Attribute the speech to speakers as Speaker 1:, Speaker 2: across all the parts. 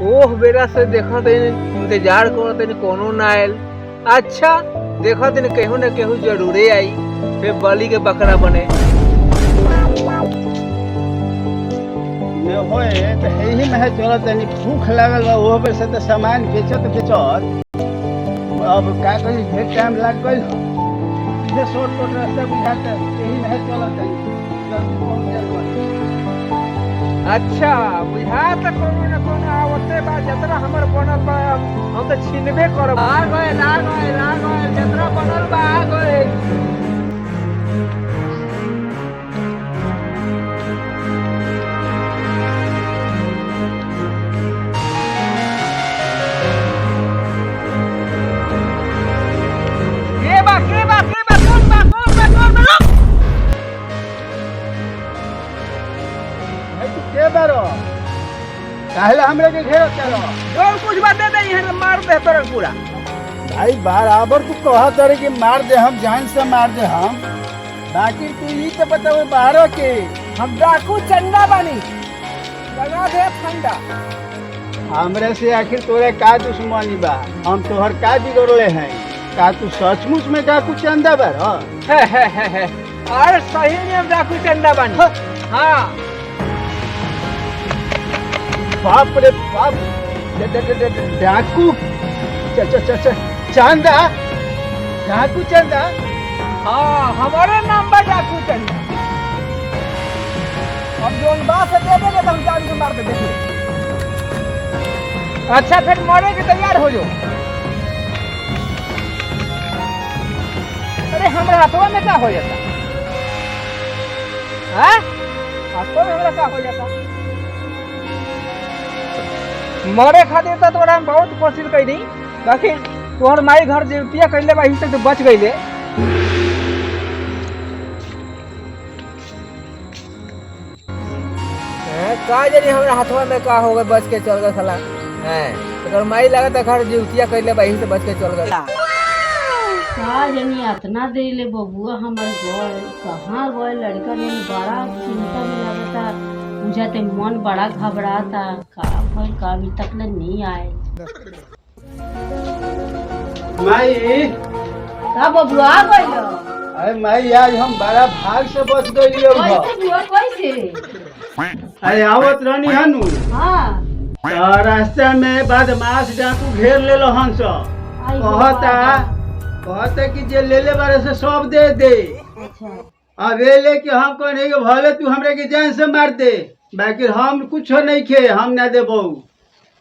Speaker 1: ओह बेरा से देखत इंतजार करत कोनो ना आयल। अच्छा देखत केहू न केहू जरूरे आई, फिर बलि के बकरा बने।
Speaker 2: होए तो यही में चलत तनी भूख लागल बा, ओह पे से तो सामान बेचत अब का करी ढेर टाइम लाग गइल। इधर शॉर्ट कट रास्ता बुझाता, यही में चलत तनी जल्दी पहुंच जाए।
Speaker 1: अच्छा बुझा त कोनो न कोनो आवते बा, जतरा हमर बनल बा हम त छीनबे करब। आ गए जतरा बनल बा आ गए।
Speaker 2: के बारो काहेला हमरे के घेरत चलो
Speaker 1: और कुछ बात दे यहाँ मार दे तोरा पूरा।
Speaker 2: भाई बराबर तू कहा तारे कि मार दे, हम जान से मार दे हम, बाकी तू ही तो बताओ बाहर के।
Speaker 1: हम डाकू चंदा बानी, लगा दे फंडा।
Speaker 2: हमरे से आखिर तोरे का दुश्मनी बा? हम तोहर का बिगड़ले हैं? का तू सचमुच में डाकू चंदा बारो?
Speaker 1: अरे सही में हम डाकू चंदा बानी। हाँ
Speaker 2: बाप रे बाप, डाकू चंदा, डाकू चंदा।
Speaker 1: हाँ हमारे नाम बा डाकू चंदा। अब जोन बात से दे देंगे तो हम जान के मार दे देखिए। अच्छा फिर मरे के तैयार हो जाओ। अरे हमारे हाथों में क्या हो जाता है? हाथों में हमारा क्या हो जाता? मरे खातिर तो तोरा हम बहुत कोशिश करी, बाकी तोहर माई घर जीवतिया कैले बा, तक तो बच गईले। का जानी हमरा हाथवा में का हो गए, बच के चल गए साला। तो माई लगा था घर जीवतिया कैले बा, से बच के चल गए।
Speaker 3: का जानी इतना देर ले बबुआ हमर गए कहाँ गए, लड़का ने बड़ा चिंता में लगता, मुझे मन बड़ा घबराता। का भइल का अभी तक ले नहीं आए।
Speaker 2: माई
Speaker 3: का बबुआ आ गइल?
Speaker 2: अरे माई आज हम बड़ा भाग से बच गई।
Speaker 3: कैसे बुआ कैसे?
Speaker 2: अरे आवत रहनी हनु,
Speaker 3: हाँ
Speaker 2: रास्ते में बदमाश डाकू घेर ले लो हंस। कहता कि जे ले ले बारे से सब दे दे।
Speaker 3: अच्छा
Speaker 2: अब ये ले कि हम कहने के भले तू हमरे के जान से मार दे, बाकी हम कुछ नहीं खे, हम ना देबो।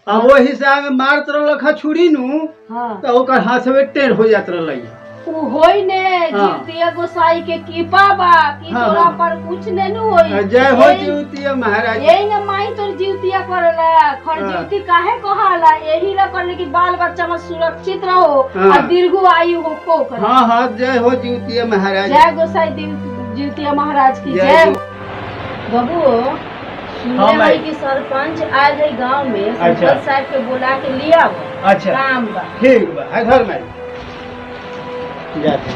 Speaker 2: अब वो हिसाब में मारत रहल छुरी नु,
Speaker 3: हाँ
Speaker 2: तो ओकर हाथ में टेढ़ हो जात रहल।
Speaker 3: उ होई ने जीवतिया गोसाई के कृपा बा कि
Speaker 2: हाँ,
Speaker 3: तोरा
Speaker 2: हाँ।
Speaker 3: पर कुछ ने नु होई।
Speaker 2: जय हो जीवतिया महाराज।
Speaker 3: यही ना माई तोर जीवतिया करेला, खर
Speaker 2: हाँ।
Speaker 3: जीवती काहे कहाला? यही ला करले कि बाल बच्चा में सुरक्षित रहो
Speaker 2: हाँ।
Speaker 3: और दीर्घ आयु हो को करे।
Speaker 2: हाँ हाँ जय हो जीवतिया महाराज।
Speaker 3: जय गोसाई जीवतिया महाराज की
Speaker 2: जय
Speaker 3: जय।
Speaker 2: हो।
Speaker 3: बाबू
Speaker 2: हाँ,
Speaker 3: सुनले
Speaker 2: माई।
Speaker 3: है कि सरपंच आए है गांव में,
Speaker 2: अच्छा।
Speaker 3: सरपंच साहब के बुला के लिया
Speaker 2: अच्छा
Speaker 3: काम बा।
Speaker 2: ठीक बा, है घर में जाते।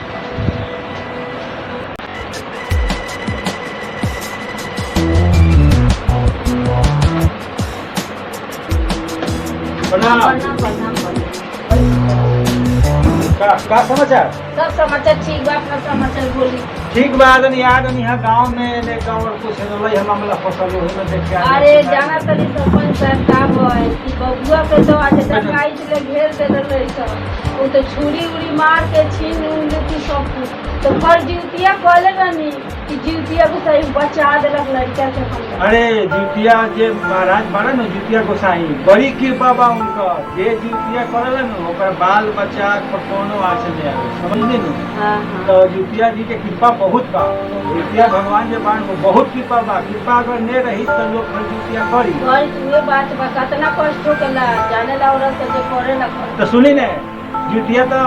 Speaker 2: प्रणाम।
Speaker 3: प्रणाम प्रणाम प्रणाम।
Speaker 2: का समाचार?
Speaker 3: सब समाचार ठीक बा, अपना समाचार बोली।
Speaker 2: ठीक बा आदमी यहाँ गांव में ने गांव कुछ रहलै हम मामला फसल हो में देख के
Speaker 3: अरे जाना तनी सरपंच साहब का है कि बबुआ के तो आज डकाई से घेर दे रहे सब, वो तो छुरी उड़ी मार के छीन उन लेती सब कुछ। तो हर जीवतिया कहले रहनी कि जीवतिया को सही बचा देलक लड़का के हम।
Speaker 4: अरे जीवतिया जे महाराज बना न जीवतिया गोसाई बड़ी कृपा बा उनका, जे जीवतिया करला न ओकर बाल बच्चा पर कोनो आस नहीं आवे, समझली न।
Speaker 3: हाँ
Speaker 4: तो जीवतिया जी के कृपा बहुत बा, जीवतिया भगवान जे बाण वो बहुत कृपा बा। कृपा अगर ने रही तो लोग हर जीवतिया करी।
Speaker 3: भाई तुए बात बा, कितना कष्ट होकेला जाने ला औरत से जे करे ला करे।
Speaker 4: तो सुनी ने जीवतिया तो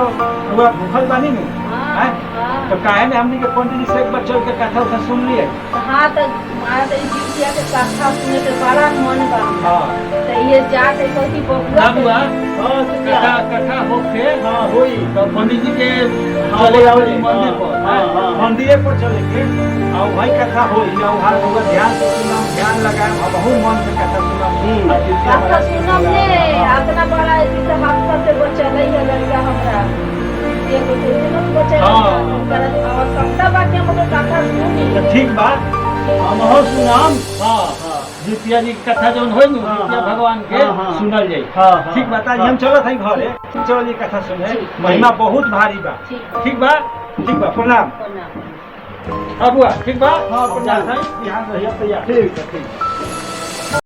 Speaker 4: हुआ भूखल बानी न,
Speaker 3: हाँ, हाँ।
Speaker 4: तो काहे ने हमनी के पंडित जी से एक बार चल के कथा उथा सुन लिए।
Speaker 3: हाँ तो मारा तो जीवतिया के कथा सुने के बड़ा मन बा।
Speaker 4: हाँ
Speaker 3: तो ये जाके कहती बबुआ के-
Speaker 4: कथा होके हाँ होई तो पंडित जी के चले आवली मंदिर पर, मंदिर पर चले के और वही कथा होई और हर लोग ध्यान से सुना, ध्यान लगाए बहुत मन से कथा सुना। आ जितिया
Speaker 3: कथा सुनम ने अपना बड़ा ऐसी से हादसा से बचल है लड़का हमरा एगो तो जरूर बचल
Speaker 4: हाँ।
Speaker 3: कर आवश्यकता बा के हम कथा सुनी
Speaker 4: तो ठीक बा हम हो सुनाम हाँ जितिया जी की कथा जौन होई नु
Speaker 2: हाँ,
Speaker 4: जितिया
Speaker 2: हाँ।
Speaker 4: भगवान के
Speaker 2: हाँ, हाँ।
Speaker 4: सुनल जाई
Speaker 2: हाँ, हाँ।
Speaker 4: ठीक बता
Speaker 2: हाँ।
Speaker 4: हम चलत हई घरे चलो जी कथा सुने
Speaker 3: ठीक।
Speaker 4: महिमा बहुत भारी बा
Speaker 3: ठीक।
Speaker 4: ठीक बा प्रणाम
Speaker 3: प्रणाम।
Speaker 4: अबुआ ठीक बा
Speaker 2: हाँ, प्रणाम।
Speaker 4: ध्यान रहिए तैयार
Speaker 2: ठीक है ठीक